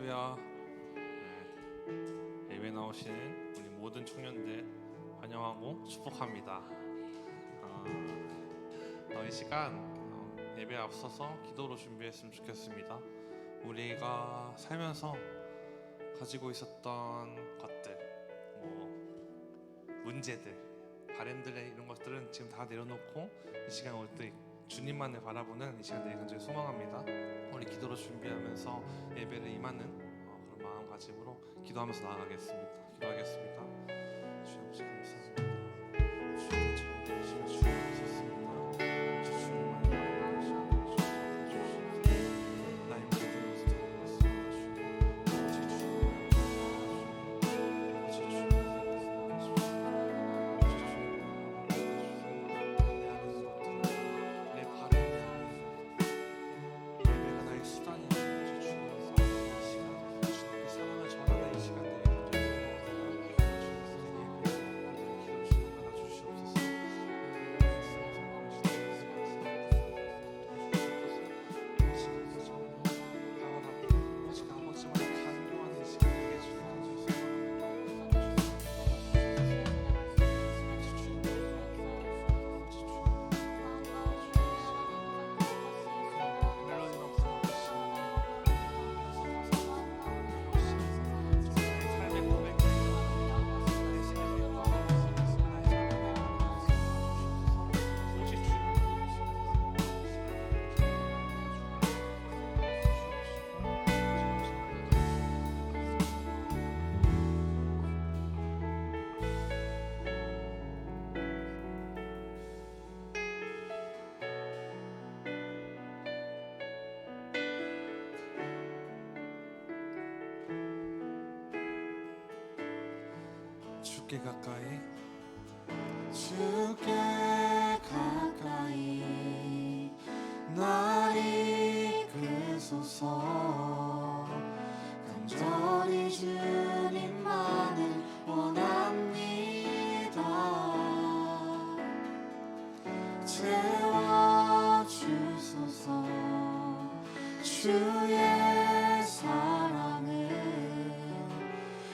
할렐루야. 예배 나오신 우리 모든 청년들 환영하고 축복합니다. 이 시간 예배에 앞서서 기도로 준비했으면 좋겠습니다. 우리가 살면서 가지고 있었던 것들, 문제들, 바램들의 이런 것들은 지금 다 내려놓고 이 시간 올 때 주님만을 바라보는 이 시간들이 굉장히 소망합니다. 우리 기도로 준비하면서 예배를 임하는 그런 마음가짐으로 기도하면서 나아가겠습니다. 기도하겠습니다. 주님 아버지 감사합니다. 주님 저에게 이 시간 주셨습니다. 주님만을 바라보시고 나의 모든 것을 드리겠습니다. 주께 가까이 주께 가까이 날 이끄소서. 간절히 주님만을 원합니다. 채워주소서. 주의 사랑을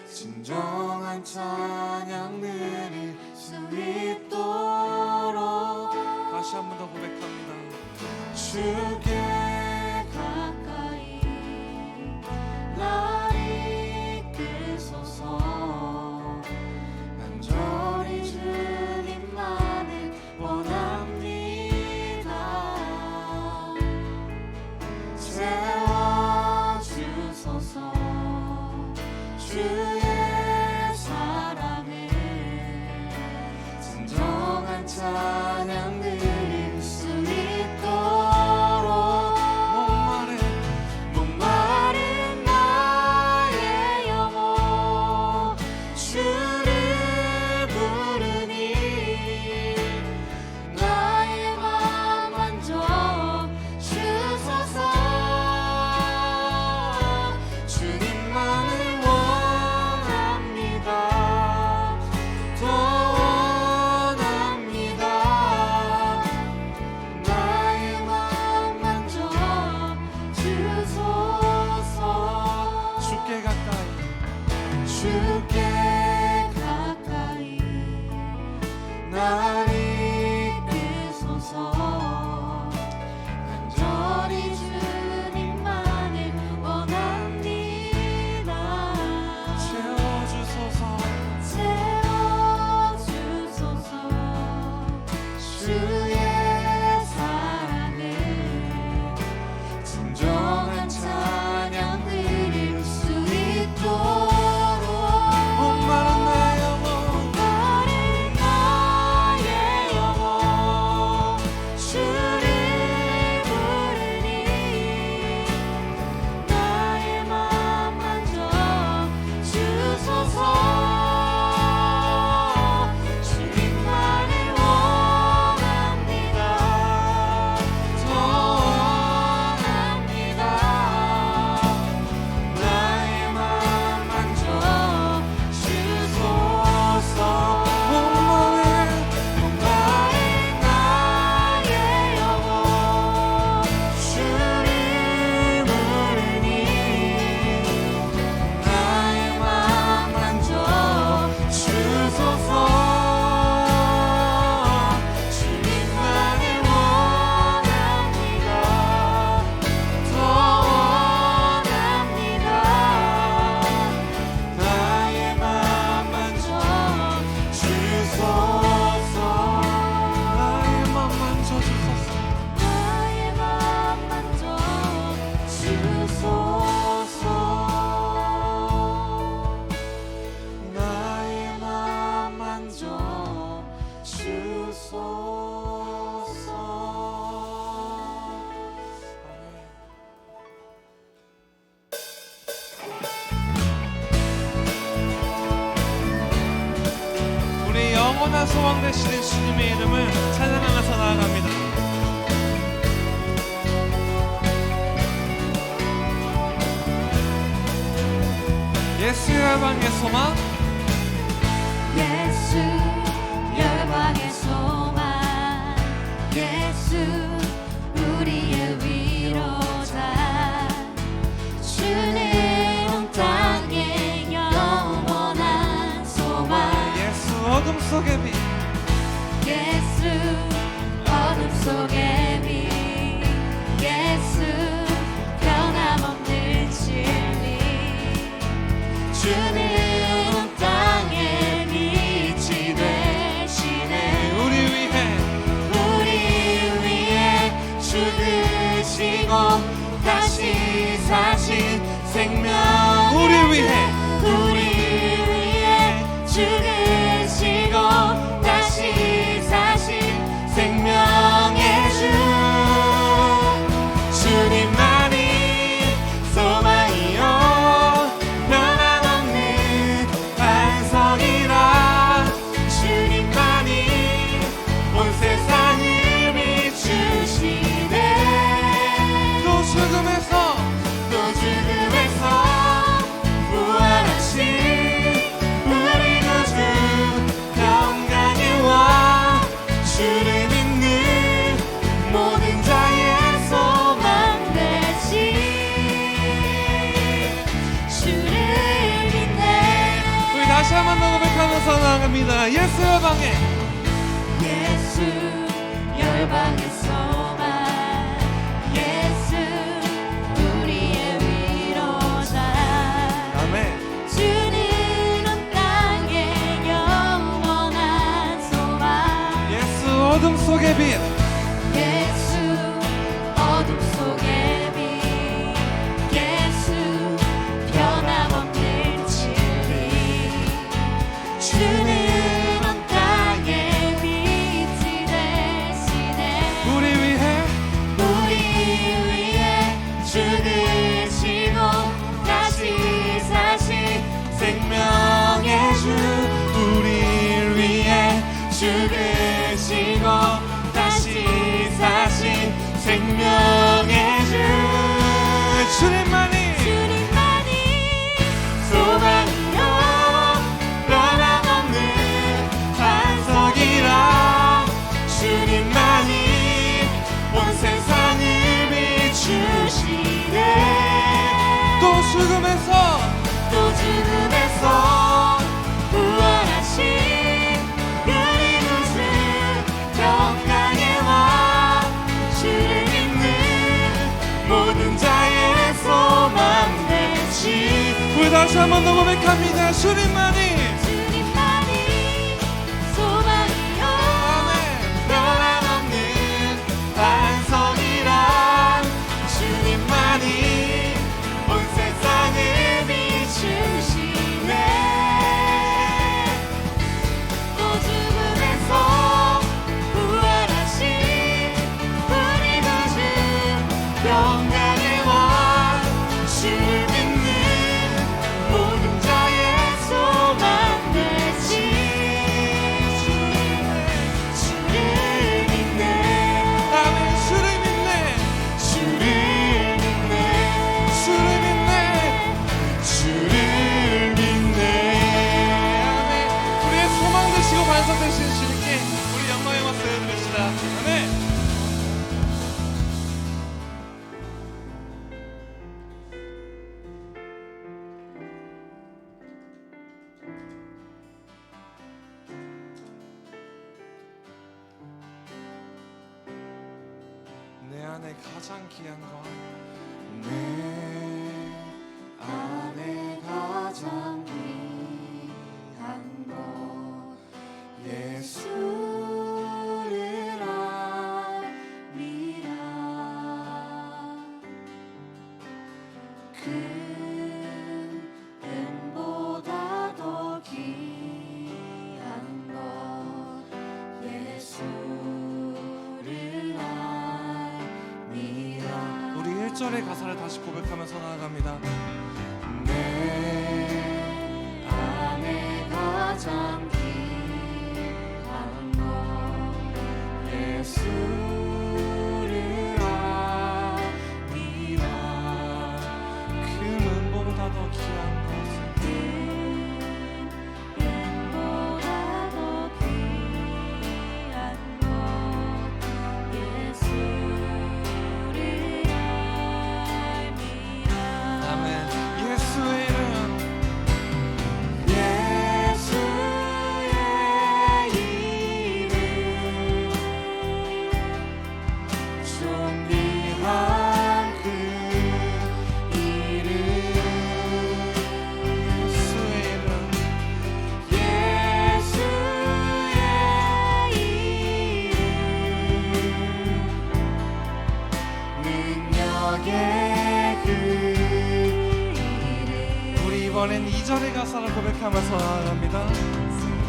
진정한 찬양 드릴 수 있도록 다시 한 번 더 고백합니다. 주께 가까이 날 이끄소서. 간절히 주님만을 원합니다. 채워주소서. 주의 사랑을 진정한 찬양 드릴 수 있도록 목마른 나의 영혼 주를 부르니 나의 맘 만져 주소서. 주님만을 원합니다. 더 원합니다. 나의 맘 만져 주소서. 주께 가까이 주께 가까이 날 이끄소서. 간절히 주님만을 원합니다. 채워주소서. 채워주소서. 주의 사랑을 진정한 찬양 드릴 수 있도록 우리 영원한 소망 되시는 주님의 이름을 찬양하면서 나아갑니다. 예수 열방의 소망, 예수 열방의 소망, 예수 우리의 위로자, 주는 온 땅의 영원한 소망. 예수 어둠 속의 빛, 예수 어둠 속의 빛, 예수 변함없는 진리, 주는 온 땅에 빛이 되시네. 우리 위해 죽으시고 다시 사신 생명, 우리 위해 죽으시고 다시 사신 생명의 주, 주님만이 소망이요 변함없는 반석이라, 주님만이 온 세상을 비추시네. 또 죽음에서 부활하신 우리 구주 평강의 왕, 주를 믿는 모든 자의 소망 되시, 주를 믿네. 우리 다시 한번 더 고백하면서 나아갑니다. 예수 열방의, 예수 열방의 소망, 예수 우리의 위로자, 아멘. 주는 온 땅의 영원한 소망. 예수 어둠 속의 빛, 예수 어둠 속의 빛, 예수 변함없는 진리, 주는 온 땅에 빛이 되시네. 우리 위해 죽으시고 다시 사신 생명의 주, 우리 위해 죽으시고 다시 사신 생명의 주, 주님만이 소망이요 변함없는 반석이라, 주님만이 온 세상을 비추시네. 또 죽음에서 부활하신 우리 구주 평강의 왕, 주를 믿는 모든 자의 소망 되시. 우리 다시 한 번 더 고백합니다. 주님만이 소망이요 변함없는 반석이라, 주님만이 온 세상을 비추시네. 또 죽음에서 부활하신 우리 구주 평강의 왕, 주를 믿는 모든 자의 소망 되시. 주를 믿네. 아멘. 주를 믿네. 주를 믿네. 주를 믿네. 주를 믿네. 아멘. 우리의 소망 되시고 반석 되신 주님께 우리 영광의 박수 드립시다. 아멘. 내 안에 가장 귀한 것, 내 안에 가장 귀한 것 예수를 알미라. 금보다 더 귀한 것 예수를 알미라. 우리 1절의 가사를 다시 고백하면서 나아갑니다. 내 이번엔 2절의 가사를 고백하면서 나아갑니다.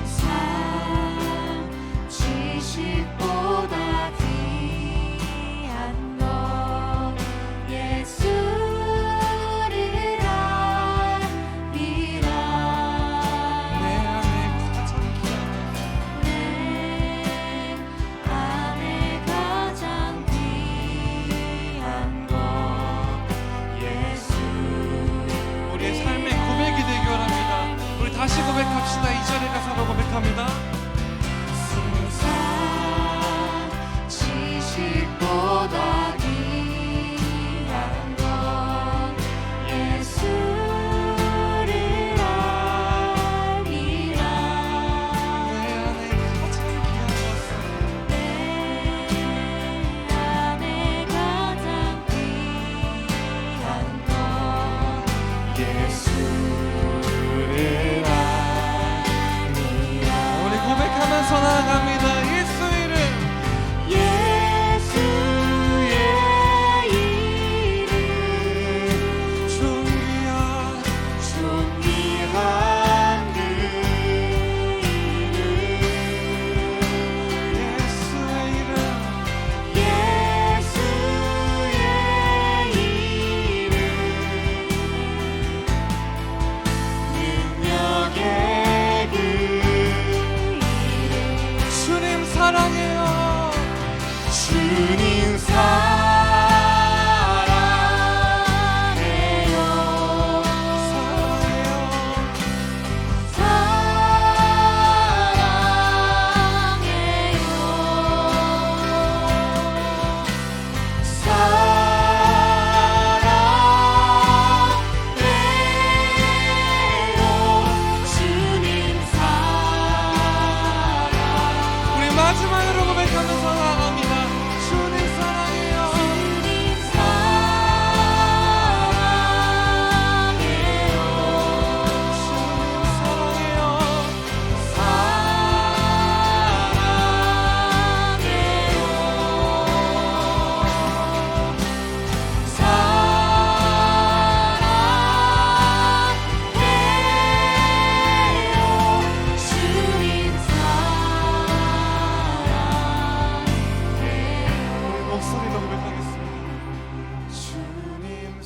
세상 지식보다 귀한 것 예수를 알리라. 내 안에 가장 귀한 내 안에 가장 귀한 것 예수. 우리의 삶의 고백이 되기 원합니다. 우리 다시 고백합시다. 2절의 가사로 고백합니다. 세상 지식보다 귀한 것 예수를 알리라. 내 안에 가장 귀한 것은 내 안에 가장 귀한 것 예수를 알리라. 우리 고백하면서 나아갑니다. 예수 이름 예수의 이름 존귀한 존귀한 그 이름 예수의 이름 예수의 이름 능력의 그 이름 주님 사랑해요. 주님 사랑해요. 주님 사랑해요. 우리 마지막으로 고백하면서 나아갑니다. 주님 사랑해요. 주님 사랑해요. 주님 사랑해요. 우리 목소리로 고백하겠습니다. 주님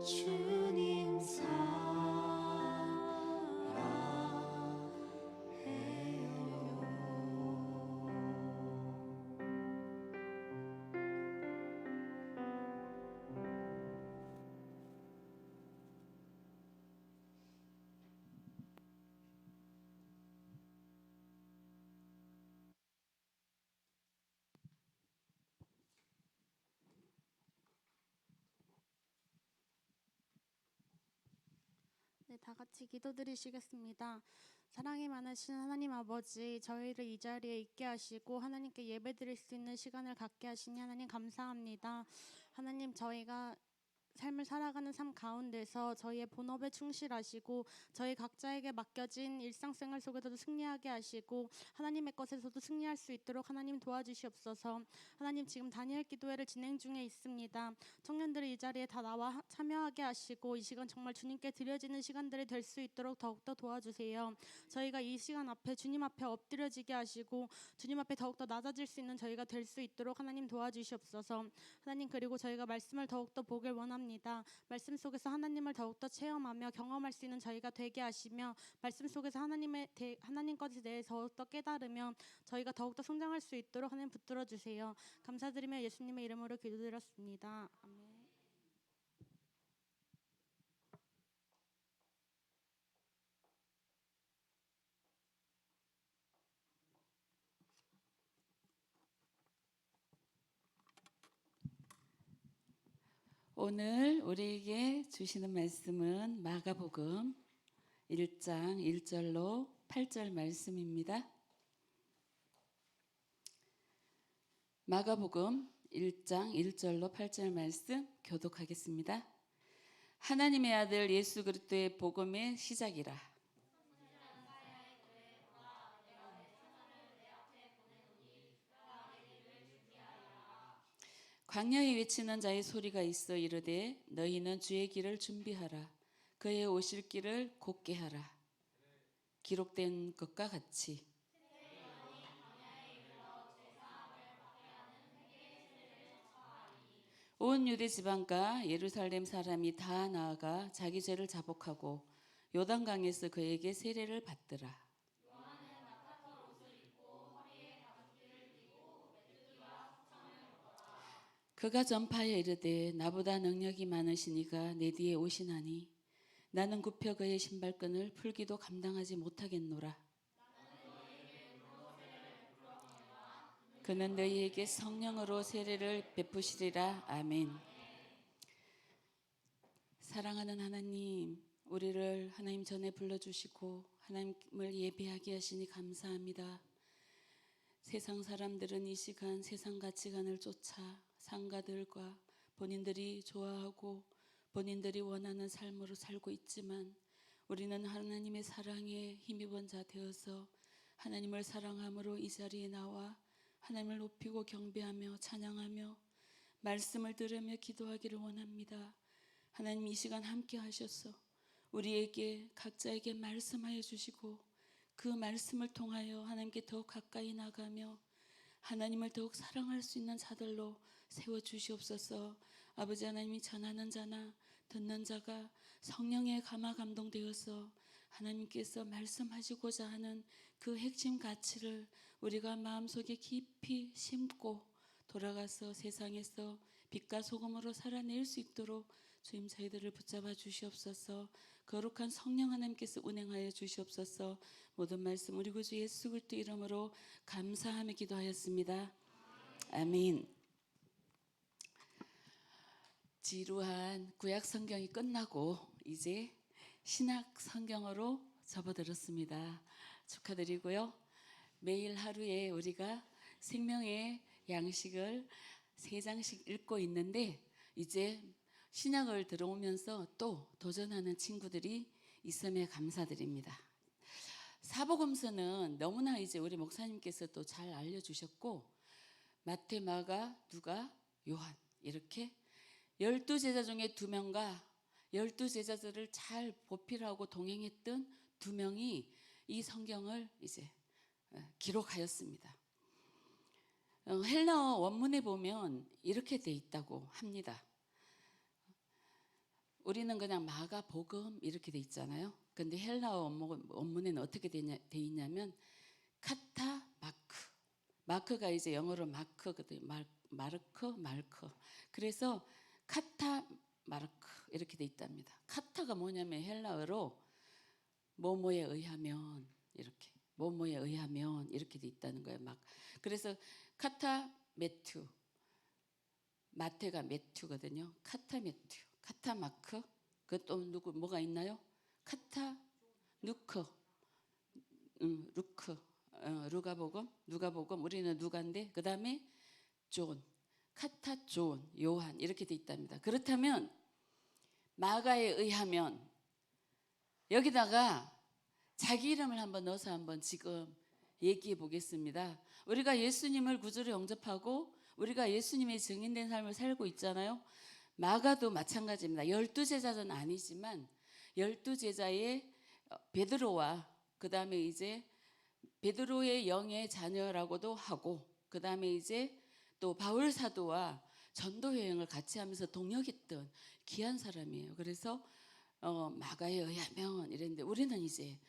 주님 네, 다 같이 기도드리시겠습니다. 사랑이 많으신 하나님 아버지, 저희를 이 자리에 있게 하시고 하나님께 예배드릴 수 있는 시간을 갖게 하시니 하나님 감사합니다. 하나님, 저희가 삶을 살아가는 삶 가운데서 저희의 본업에 충실하시고 저희 각자에게 맡겨진 일상생활 속에서도 승리하게 하시고 하나님의 것에서도 승리할 수 있도록 하나님 도와주시옵소서. 하나님, 지금 다니엘 기도회를 진행 중에 있습니다. 청년들을 이 자리에 다 나와 참여하게 하시고 이 시간 정말 주님께 드려지는 시간들이 될 수 있도록 더욱더 도와주세요. 저희가 이 시간 앞에 주님 앞에 엎드려지게 하시고 주님 앞에 더욱더 낮아질 수 있는 저희가 될 수 있도록 하나님 도와주시옵소서. 하나님, 그리고 저희가 말씀을 더욱더 보길 원합니다. 말씀 속에서 하나님을 더욱더 체험하며 경험할 수 있는 저희가 되게 하시며 말씀 속에서 하나님 것에 대해 더욱더 깨달으며 저희가 더욱더 성장할 수 있도록 하나님 붙들어 주세요. 감사드리며 예수님의 이름으로 기도드렸습니다. 아멘. 오늘 우리에게 주시는 말씀은 마가복음 1장 1절로 8절 말씀입니다. 마가복음 1장 1절로 8절 말씀 교독하겠습니다. 하나님의 아들 예수 그리스도의 복음의 시작이라. 광야에 외치는 자의 소리가 있어 이르되 너희는 주의 길을 준비하라. 그의 오실 길을 곧게 하라. 기록된 것과 같이 온 유대 지방과 예루살렘 사람이 다 나아가 자기 죄를 자복하고 요단강에서 그에게 세례를 받더라. 그가 전파하여 이르되 나보다 능력이 많으시니가 내 뒤에 오시나니 나는 굽혀 그의 신발끈을 풀기도 감당하지 못하겠노라. 그는 너희에게 성령으로 세례를 베푸시리라. 아멘. 사랑하는 하나님, 우리를 하나님 전에 불러주시고 하나님을 예배하게 하시니 감사합니다. 세상 사람들은 이 시간 세상 가치관을 쫓아 상가들과 본인들이 좋아하고 본인들이 원하는 삶으로 살고 있지만 우리는 하나님의 사랑에 힘입은 자 되어서 하나님을 사랑함으로 이 자리에 나와 하나님을 높이고 경배하며 찬양하며 말씀을 들으며 기도하기를 원합니다. 하나님 이 시간 함께 하셔서 우리에게 각자에게 말씀하여 주시고 그 말씀을 통하여 하나님께 더욱 가까이 나가며 하나님을 더욱 사랑할 수 있는 자들로 세워주시옵소서. 아버지 하나님이 전하는 자나 듣는 자가 성령에 감화 감동되어서 하나님께서 말씀하시고자 하는 그 핵심 가치를 우리가 마음속에 깊이 심고 돌아가서 세상에서 빛과 소금으로 살아낼 수 있도록 주님 저희들을 붙잡아 주시옵소서. 거룩한 성령 하나님께서 운행하여 주시옵소서. 모든 말씀 우리 구주 예수 그리스도 이름으로 감사하며 기도하였습니다. 아멘. 지루한 구약 성경이 끝나고 이제 신약 성경으로 접어들었습니다. 축하드리고요. 매일 하루에 우리가 생명의 양식을 3장씩 읽고 있는데 이제 신약을 들어오면서 또 도전하는 친구들이 있음에 감사드립니다. 사복음서는 너무나 이제 우리 목사님께서 또 잘 알려주셨고 마태, 마가, 누가, 요한 이렇게 12제자 중에 2명과 12제자들을 잘 보필하고 동행했던 2명이 이 성경을 이제 기록하였습니다. 헬라어 원문에 보면 이렇게 돼 있다고 합니다. 우리는 그냥 마가복음 이렇게 돼 있잖아요. 근데 헬라어 원문에는 어떻게 돼 있냐면 카타 마크. 마크가 이제 영어로 마크거든요. 마르크. 그래서 카타 마르크 이렇게 돼 있답니다. 카타가 뭐냐면 헬라어로 뭐뭐에 의하면 이렇게 돼 있다는 거예요. 막 그래서 카타 매튜, 마태가 매튜거든요. 카타 매튜, 카타 마크, 그 또 누구 뭐가 있나요? 카타 누크, 루크, 누가복음 우리는 누가인데 그 다음에 존, 카타 존, 요한 이렇게 돼 있답니다. 그렇다면 마가에 의하면 여기다가 자기 이름을 한번 넣어서 한번 지금 얘기해 보겠습니다. 우리가 예수님을 구주로 영접하고 우리가 예수님의 증인된 삶을 살고 있잖아요. 마가도 마찬가지입니다. 12제자는 아니지만 12제자의 베드로와 그 다음에 이제 베드로의 영의 자녀라고도 하고 그 다음에 이제 또 바울 사도와 전도 여행을 같이 하면서 동역했던 귀한 사람이에요. 그래서 마가에 의하면 이랬는데 우리는 이제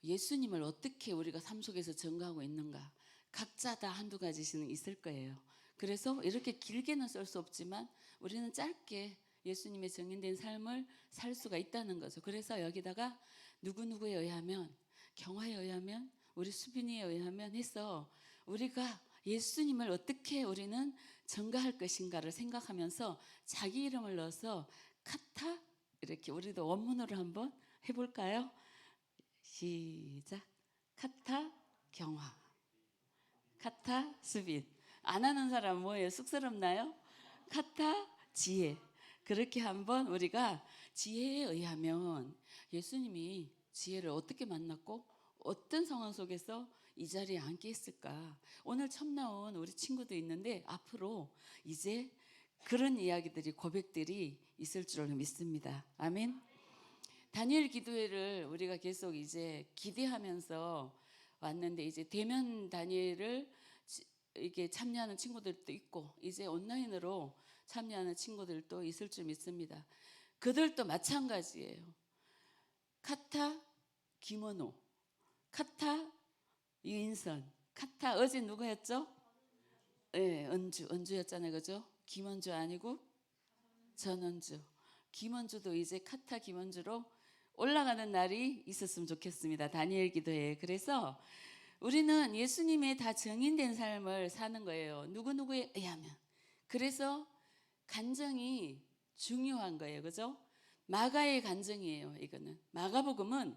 예수님을 어떻게 우리가 삶 속에서 증거하고 있는가 각자 다 한두 가지씩은 있을 거예요. 그래서 이렇게 길게는 쓸 수 없지만 우리는 짧게 예수님의 증인된 삶을 살 수가 있다는 거죠. 그래서 여기다가 누구누구에 의하면 경화에 의하면 우리 수빈이에 의하면 해서 우리가 예수님을 어떻게 우리는 증거할 것인가를 생각하면서 자기 이름을 넣어서 카타 이렇게 우리도 원문으로 한번 해볼까요? 시작. 카타 경화, 카타 수빈. 안 하는 사람 뭐예요? 쑥스럽나요? 카타 지혜. 그렇게 한번 우리가 지혜에 의하면 예수님이 지혜를 어떻게 만났고 어떤 상황 속에서 이 자리에 앉게 했을까? 오늘 처음 나온 우리 친구도 있는데 앞으로 이제 그런 이야기들이 고백들이 있을 줄 믿습니다. 아멘. 다니엘 기도회를 우리가 계속 이제 기대하면서 왔는데 이제 대면 다니엘을 이게 참여하는 친구들도 있고 이제 온라인으로 참여하는 친구들도 있을 줄 믿습니다. 그들도 마찬가지예요. 카타 김원호, 카타 유인선, 카타 어제 누구였죠? 네, 은주였잖아요, 그죠? 김원주 아니고 전원주. 김원주도 이제 카타 김원주로 올라가는 날이 있었으면 좋겠습니다. 다니엘 기도회. 그래서 우리는 예수님의 다 증인된 삶을 사는 거예요. 누구누구에 의하면. 그래서 간증이 중요한 거예요. 그죠? 마가의 간증이에요. 이거는. 마가복음은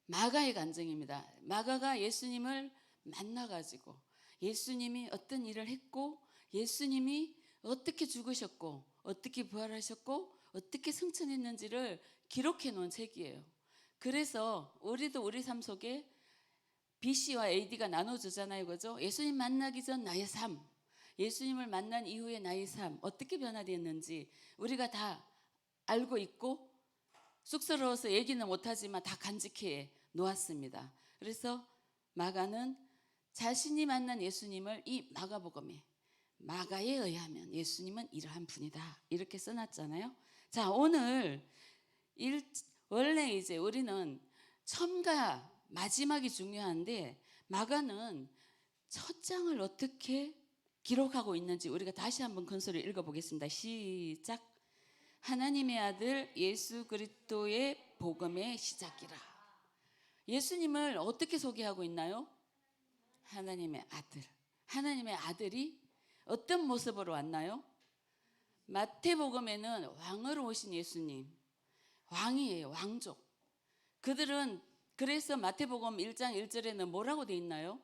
마가의 간증입니다. 마가가 예수님을 만나가지고 예수님이 어떤 일을 했고 예수님이 어떻게 죽으셨고 어떻게 부활하셨고 어떻게 승천했는지를 기록해 놓은 책이에요. 그래서 우리도 우리 삶 속에 BC와 AD가 나눠주잖아요. 그죠? 예수님 만나기 전 나의 삶, 예수님을 만난 이후의 나의 삶 어떻게 변화되었는지 우리가 다 알고 있고 쑥스러워서 얘기는 못하지만 다 간직해 놓았습니다. 그래서 마가는 자신이 만난 예수님을 이 마가복음에 마가에 의하면 예수님은 이러한 분이다 이렇게 써놨잖아요. 자, 오늘 원래 이제 우리는 처음과 마지막이 중요한데 마가는 첫 장을 어떻게 기록하고 있는지 우리가 다시 한번 큰소리 읽어보겠습니다. 시작. 하나님의 아들 예수 그리스도의 복음의 시작이라. 예수님을 어떻게 소개하고 있나요? 하나님의 아들. 하나님의 아들이 어떤 모습으로 왔나요? 마태복음에는 왕으로 오신 예수님, 왕이에요. 왕족. 그들은 그래서 마태복음 1장 1절에는 뭐라고 돼 있나요?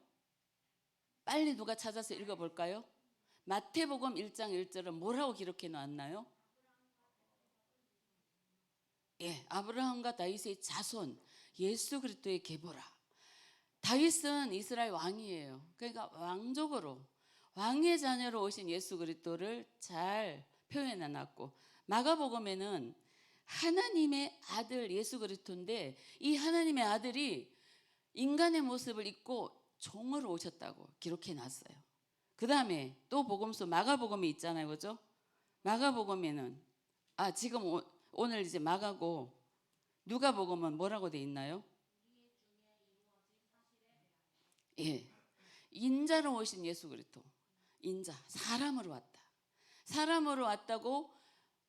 빨리 누가 찾아서 읽어볼까요? 마태복음 1장 1절은 뭐라고 기록해 놨나요? 예, 아브라함과 다윗의 자손, 예수 그리스도의 계보라. 다윗은 이스라엘 왕이에요. 그러니까 왕족으로 왕의 자녀로 오신 예수 그리스도를 잘 표현해 놨고 마가복음에는 하나님의 아들 예수 그리스도인데 이 하나님의 아들이 인간의 모습을 입고 종으로 오셨다고 기록해 놨어요. 그 다음에 또 복음서 마가복음이 있잖아요. 그죠? 마가복음에는 지금 오늘 이제 마가고 누가복음은 뭐라고 돼 있나요? 예, 인자로 오신 예수 그리스도. 인자, 사람으로 왔다. 사람으로 왔다고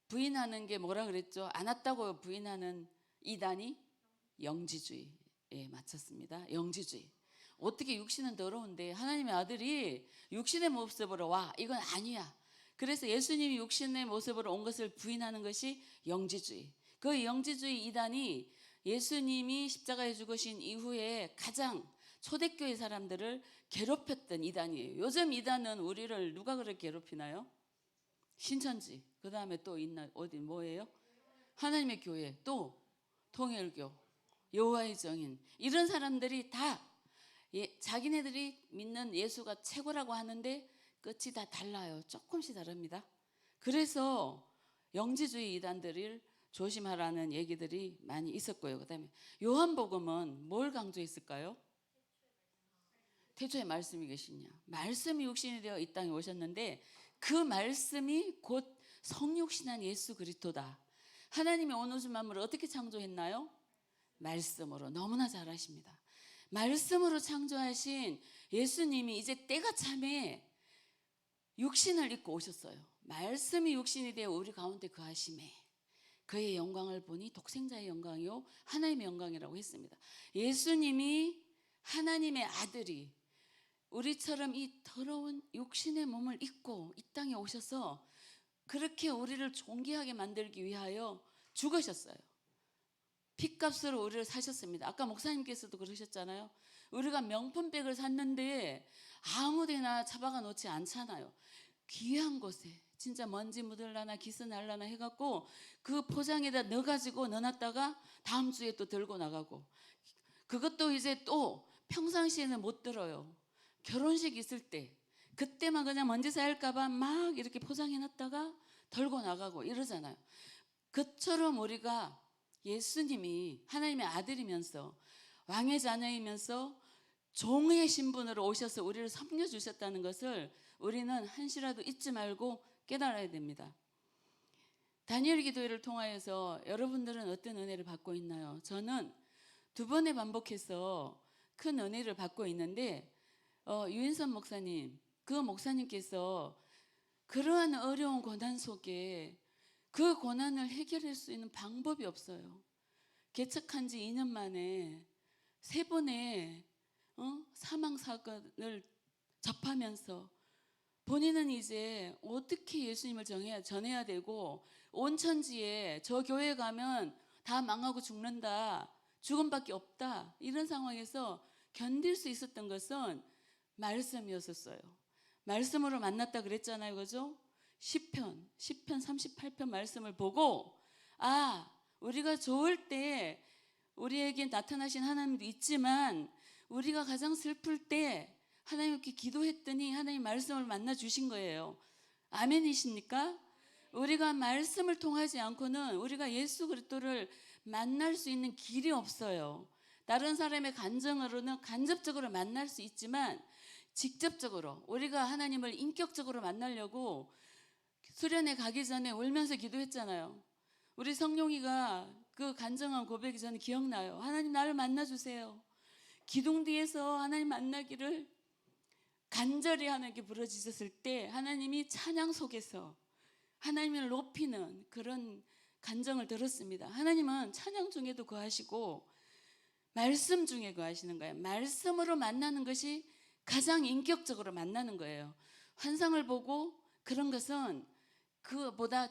부인하는 게 뭐라 그랬죠? 안 왔다고 부인하는 이단이 영지주의에 맞췄습니다. 영지주의. 어떻게 육신은 더러운데 하나님의 아들이 육신의 모습으로 와? 이건 아니야. 그래서 예수님이 육신의 모습으로 온 것을 부인하는 것이 영지주의. 그 영지주의 이단이 예수님이 십자가에 죽으신 이후에 가장 초대교회 사람들을 괴롭혔던 이단이에요. 요즘 이단은 우리를 누가 그렇게 괴롭히나요? 신천지. 그 다음에 또 있나 어디 뭐예요? 하나님의 교회, 또 통일교, 여호와의 증인. 이런 사람들이 다 자기네들이 믿는 예수가 최고라고 하는데 끝이 다 달라요. 조금씩 다릅니다. 그래서 영지주의 이단들을 조심하라는 얘기들이 많이 있었고요. 그 다음에 요한복음은 뭘 강조했을까요? 태초에 말씀이 계시냐. 말씀이 육신이 되어 이 땅에 오셨는데 그 말씀이 곧 성육신한 예수 그리스도다. 하나님이 온 우주 만물을 어떻게 창조했나요? 말씀으로. 너무나 잘 아십니다. 말씀으로 창조하신 예수님이 이제 때가 참에 육신을 입고 오셨어요. 말씀이 육신이 되어 우리 가운데 거하심에 그의 영광을 보니 독생자의 영광이요 하나님의 영광이라고 했습니다. 예수님이 하나님의 아들이 우리처럼 이 더러운 육신의 몸을 입고 이 땅에 오셔서 그렇게 우리를 존귀하게 만들기 위하여 죽으셨어요. 핏값으로 우리를 사셨습니다. 아까 목사님께서도 그러셨잖아요. 우리가 명품백을 샀는데 아무데나 처박아 놓지 않잖아요. 귀한 곳에 진짜 먼지 묻을라나 기스 날라나 해갖고 그 포장에다 넣어가지고 넣어놨다가 다음 주에 또 들고 나가고, 그것도 이제 또 평상시에는 못 들어요. 결혼식 있을 때 그때만 그냥 먼지 쌓일까봐 막 이렇게 포장해놨다가 들고 나가고 이러잖아요. 그처럼 우리가 예수님이 하나님의 아들이면서 왕의 자녀이면서 종의 신분으로 오셔서 우리를 섬겨주셨다는 것을 우리는 한시라도 잊지 말고 깨달아야 됩니다. 다니엘 기도회를 통하여서 여러분들은 어떤 은혜를 받고 있나요? 저는 2번에 반복해서 큰 은혜를 받고 있는데, 유인선 목사님, 그 목사님께서 그러한 어려운 고난 속에 그 고난을 해결할 수 있는 방법이 없어요. 개척한 지 2년 만에 3번의 사망 사건을 접하면서 본인은 이제 어떻게 예수님을 전해야 되고, 온 천지에 저 교회 가면 다 망하고 죽는다, 죽음밖에 없다, 이런 상황에서 견딜 수 있었던 것은 말씀이었었어요. 말씀으로 만났다 그랬잖아요, 그죠? 시편 38편 말씀을 보고, 우리가 좋을 때 우리에게 나타나신 하나님도 있지만 우리가 가장 슬플 때 하나님께 기도했더니 하나님 말씀을 만나 주신 거예요. 아멘이십니까? 우리가 말씀을 통하지 않고는 우리가 예수 그리스도를 만날 수 있는 길이 없어요. 다른 사람의 간증으로는 간접적으로 만날 수 있지만 직접적으로 우리가 하나님을 인격적으로 만나려고 수련회 가기 전에 울면서 기도했잖아요. 우리 성룡이가 그 간증한 고백이 저는 기억나요. 하나님 나를 만나주세요. 기둥 뒤에서 하나님 만나기를 간절히 하나님께 부르짖었을 때 하나님이 찬양 속에서 하나님을 높이는 그런 간증을 들었습니다. 하나님은 찬양 중에도 거하시고 말씀 중에 거하시는 거예요. 말씀으로 만나는 것이 가장 인격적으로 만나는 거예요. 환상을 보고 그런 것은 그보다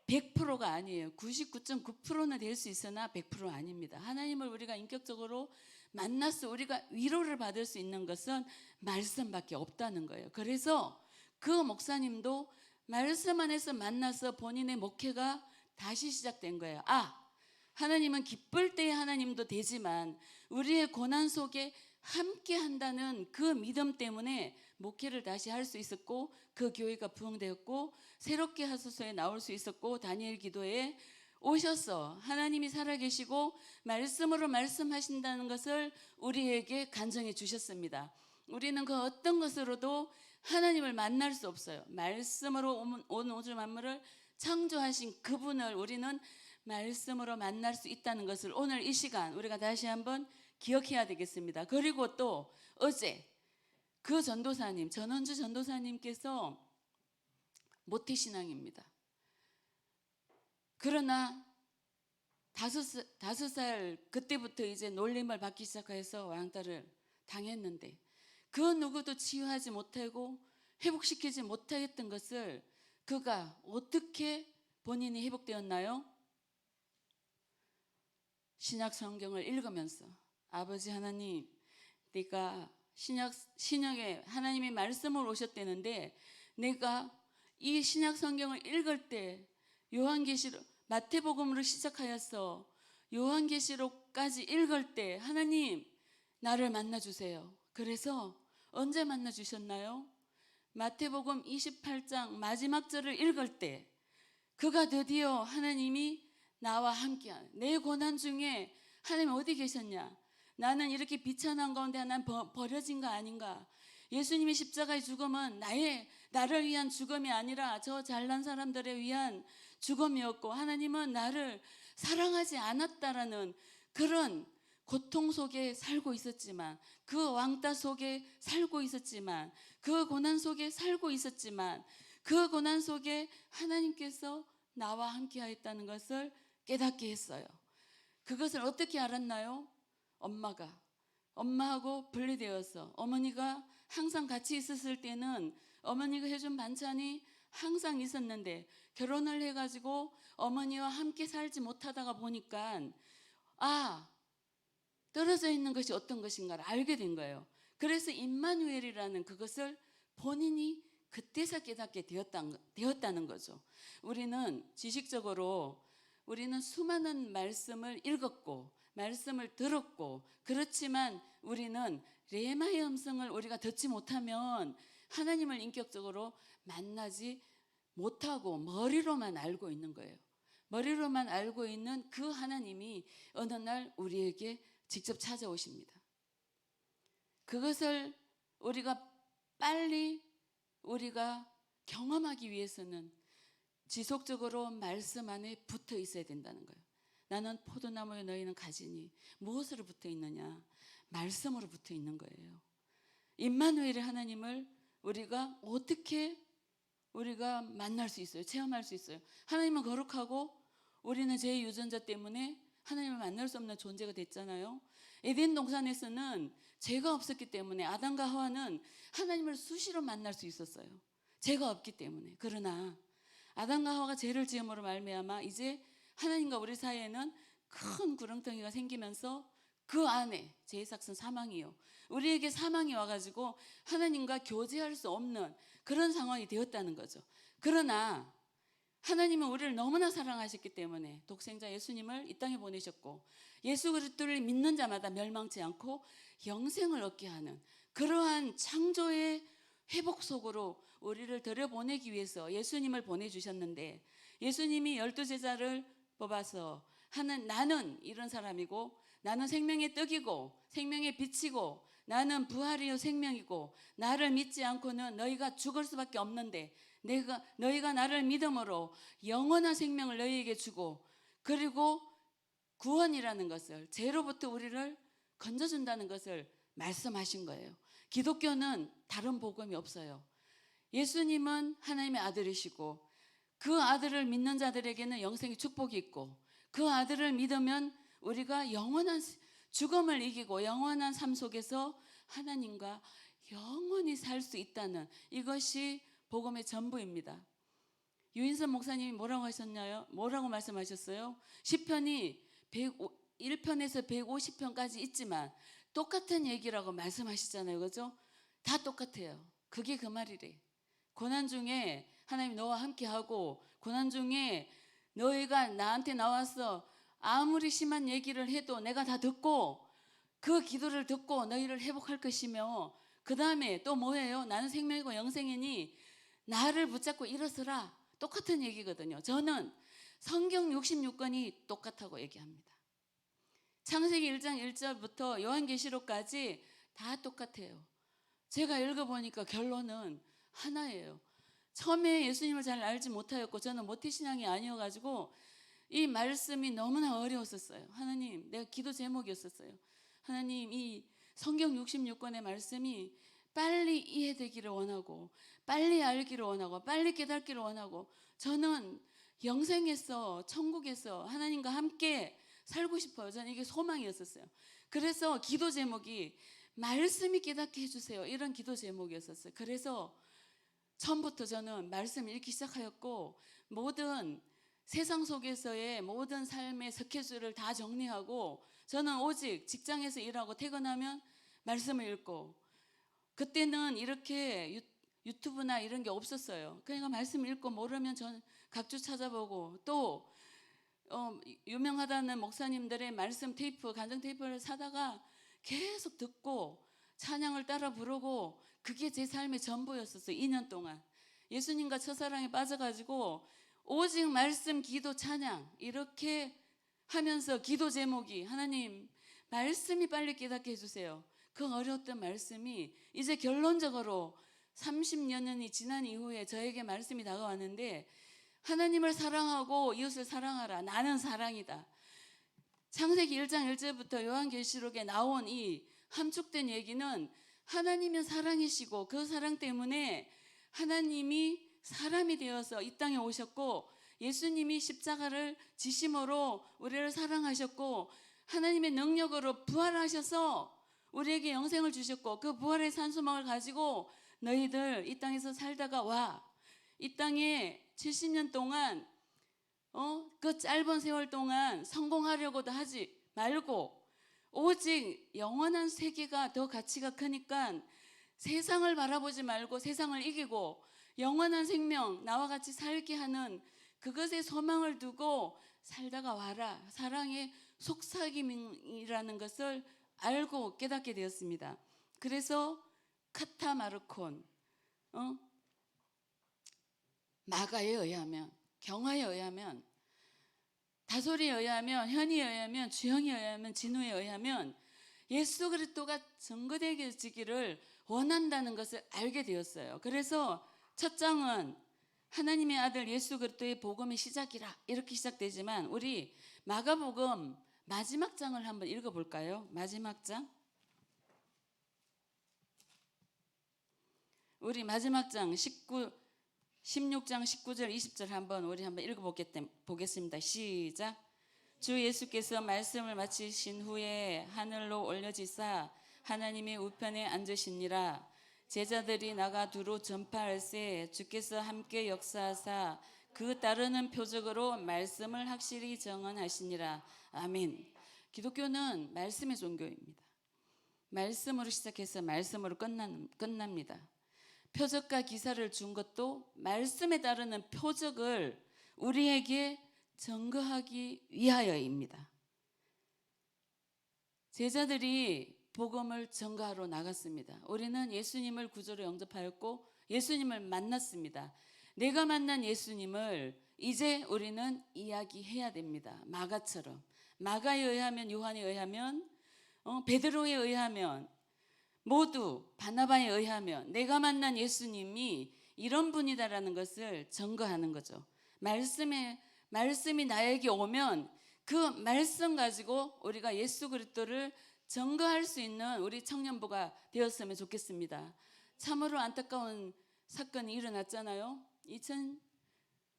100%가 아니에요. 99.9%는 될 수 있으나 100% 아닙니다. 하나님을 우리가 인격적으로 만나서 우리가 위로를 받을 수 있는 것은 말씀밖에 없다는 거예요. 그래서 그 목사님도 말씀 안에서 만나서 본인의 목회가 다시 시작된 거예요. 하나님은 기쁠 때의 하나님도 되지만 우리의 고난 속에 함께 한다는 그 믿음 때문에 목회를 다시 할 수 있었고, 그 교회가 부흥되었고, 새롭게 하소서에 나올 수 있었고, 다니엘 기도에 오셔서 하나님이 살아계시고 말씀으로 말씀하신다는 것을 우리에게 간증해 주셨습니다. 우리는 그 어떤 것으로도 하나님을 만날 수 없어요. 말씀으로 온 우주 만물을 창조하신 그분을 우리는 말씀으로 만날 수 있다는 것을 오늘 이 시간 우리가 다시 한번 기억해야 되겠습니다. 그리고 또 어제 그 전도사님, 전원주 전도사님께서 모태신앙입니다. 그러나 5살 그때부터 이제 놀림을 받기 시작해서 왕따를 당했는데 그 누구도 치유하지 못하고 회복시키지 못했던 것을 그가 어떻게 본인이 회복되었나요? 신약 성경을 읽으면서 아버지 하나님, 내가 신약에 하나님의 말씀을 오셨다는데 내가 이 신약 성경을 읽을 때 요한계시록, 마태복음으로 시작하여서 요한계시록까지 읽을 때 하나님 나를 만나주세요. 그래서 언제 만나주셨나요? 마태복음 28장 마지막 절을 읽을 때 그가 드디어 하나님이 나와 함께한, 내 고난 중에 하나님 어디 계셨냐? 나는 이렇게 비천한 가운데 난 버려진 거 아닌가? 예수님의 십자가의 죽음은 나를 위한 죽음이 아니라 저 잘난 사람들을 위한 죽음이었고 하나님은 나를 사랑하지 않았다라는 그런 고통 속에 살고 있었지만, 그 왕따 속에 살고 있었지만, 그 고난 속에 살고 있었지만, 그 고난 속에 하나님께서 나와 함께 하였다는 것을 깨닫게 했어요. 그것을 어떻게 알았나요? 엄마하고 분리되어서 어머니가 항상 같이 있었을 때는 어머니가 해준 반찬이 항상 있었는데 결혼을 해가지고 어머니와 함께 살지 못하다가 보니까 떨어져 있는 것이 어떤 것인가를 알게 된 거예요. 그래서 임마누엘이라는 그것을 본인이 그때서 깨닫게 되었다는 거죠. 우리는 지식적으로 우리는 수많은 말씀을 읽었고 말씀을 들었고 그렇지만 우리는 레마의 음성을 우리가 듣지 못하면 하나님을 인격적으로 만나지 못하고 머리로만 알고 있는 거예요. 머리로만 알고 있는 그 하나님이 어느 날 우리에게 직접 찾아오십니다. 그것을 우리가 빨리 우리가 경험하기 위해서는 지속적으로 말씀 안에 붙어 있어야 된다는 거예요. 나는 포도나무에 너희는 가지니 무엇으로 붙어 있느냐? 말씀으로 붙어 있는 거예요. 임마누엘의 하나님을 우리가 어떻게 우리가 만날 수 있어요? 체험할 수 있어요? 하나님은 거룩하고 우리는 죄의 유전자 때문에 하나님을 만날 수 없는 존재가 됐잖아요. 에덴 동산에서는 죄가 없었기 때문에 아담과 하와는 하나님을 수시로 만날 수 있었어요. 죄가 없기 때문에. 그러나 아담과 하와가 죄를 지음으로 말미암아 이제 하나님과 우리 사이에는 큰 구렁텅이가 생기면서 그 안에 죄의 삭은 사망이요. 우리에게 사망이 와가지고 하나님과 교제할 수 없는 그런 상황이 되었다는 거죠. 그러나 하나님은 우리를 너무나 사랑하셨기 때문에 독생자 예수님을 이 땅에 보내셨고 예수 그리스도를 믿는 자마다 멸망치 않고 영생을 얻게 하는 그러한 창조의 회복 속으로 우리를 들여보내기 위해서 예수님을 보내주셨는데 예수님이 12제자를 뽑아서 나는 이런 사람이고 나는 생명의 떡이고 생명의 빛이고 나는 부활이요 생명이고 나를 믿지 않고는 너희가 죽을 수밖에 없는데 너희가 나를 믿음으로 영원한 생명을 너희에게 주고 그리고 구원이라는 것을 죄로부터 우리를 건져준다는 것을 말씀하신 거예요. 기독교는 다른 복음이 없어요. 예수님은 하나님의 아들이시고 그 아들을 믿는 자들에게는 영생의 축복이 있고 그 아들을 믿으면 우리가 영원한 죽음을 이기고 영원한 삶 속에서 하나님과 영원히 살 수 있다는 이것이 복음의 전부입니다. 유인선 목사님이 뭐라고 하셨나요? 뭐라고 말씀하셨어요? 시편이 1편에서 150편까지 있지만 똑같은 얘기라고 말씀하시잖아요. 그죠? 다 똑같아요. 그게 그 말이래. 고난 중에 하나님 너와 함께하고 고난 중에 너희가 나한테 나와서 아무리 심한 얘기를 해도 내가 다 듣고 그 기도를 듣고 너희를 회복할 것이며 그 다음에 또 뭐예요? 나는 생명이고 영생이니 나를 붙잡고 일어서라. 똑같은 얘기거든요. 저는 성경 66권이 똑같다고 얘기합니다. 창세기 1장 1절부터 요한계시록까지 다 똑같아요. 제가 읽어보니까 결론은 하나예요. 처음에 예수님을 잘 알지 못하였고 저는 모태신앙이 아니어가지고 이 말씀이 너무나 어려웠었어요. 하나님, 내가 기도 제목이었었어요. 하나님, 이 성경 66권의 말씀이 빨리 이해되기를 원하고 빨리 알기를 원하고 빨리 깨닫기를 원하고 저는 영생에서 천국에서 하나님과 함께 살고 싶어요. 저는 이게 소망이었었어요. 그래서 기도 제목이 말씀이 깨닫게 해주세요. 이런 기도 제목이었었어요. 그래서 처음부터 저는 말씀을 읽기 시작하였고 모든 세상 속에서의 모든 삶의 스케줄을 다 정리하고 저는 오직 직장에서 일하고 퇴근하면 말씀을 읽고 그때는 이렇게 유튜브나 이런 게 없었어요. 그러니까 말씀 읽고 모르면 전 각주 찾아보고 또 유명하다는 목사님들의 말씀 테이프, 간증 테이프를 사다가 계속 듣고 찬양을 따라 부르고 그게 제 삶의 전부였었어요. 2년 동안. 예수님과 첫사랑에 빠져가지고 오직 말씀, 기도, 찬양 이렇게 하면서 기도 제목이 하나님 말씀이 빨리 깨닫게 해주세요. 그 어려웠던 말씀이 이제 결론적으로 30년이 지난 이후에 저에게 말씀이 다가왔는데 하나님을 사랑하고 이웃을 사랑하라. 나는 사랑이다. 창세기 1장 1절부터 요한계시록에 나온 이 함축된 얘기는 하나님은 사랑이시고 그 사랑 때문에 하나님이 사람이 되어서 이 땅에 오셨고 예수님이 십자가를 지심으로 우리를 사랑하셨고 하나님의 능력으로 부활하셔서 우리에게 영생을 주셨고 그 부활의 산소망을 가지고 너희들 이 땅에서 살다가 와. 이 땅에 70년 동안 그 짧은 세월 동안 성공하려고도 하지 말고 오직 영원한 세계가 더 가치가 크니까 세상을 바라보지 말고 세상을 이기고 영원한 생명, 나와 같이 살게 하는 그것에 소망을 두고 살다가 와라. 사랑의 속삭임이라는 것을 알고 깨닫게 되었습니다. 그래서 카타마르콘, 마가에 의하면, 경화에 의하면, 다솔이에 의하면, 현이에 의하면, 주형에 의하면, 진우에 의하면 예수 그리스도가 증거되어지기를 원한다는 것을 알게 되었어요. 그래서 첫 장은 하나님의 아들 예수 그리스도의 복음의 시작이라 이렇게 시작되지만 우리 마가복음 마지막 장을 한번 읽어볼까요? 마지막 장. 우리 마지막 장 16장 19절 20절 한번 우리 한번 읽어보겠습니다. 시작. 주 예수께서 말씀을 마치신 후에 하늘로 올려지사 하나님의 우편에 앉으시니라. 제자들이 나가 두루 전파할세 주께서 함께 역사하사 그 따르는 표적으로 말씀을 확실히 정언하시니라. 아멘. 기독교는 말씀의 종교입니다. 말씀으로 시작해서 말씀으로 끝납니다. 표적과 기사를 준 것도 말씀에 따르는 표적을 우리에게 증거하기 위하여입니다. 제자들이 복음을 증거하러 나갔습니다. 우리는 예수님을 구주로 영접하였고 예수님을 만났습니다. 내가 만난 예수님을 이제 우리는 이야기해야 됩니다. 마가처럼. 마가에 의하면, 요한에 의하면, 베드로에 의하면, 모두 바나바에 의하면 내가 만난 예수님이 이런 분이다라는 것을 증거하는 거죠. 말씀이 나에게 오면 그 말씀 가지고 우리가 예수 그리스도를 증거할 수 있는 우리 청년부가 되었으면 좋겠습니다. 참으로 안타까운 사건이 일어났잖아요.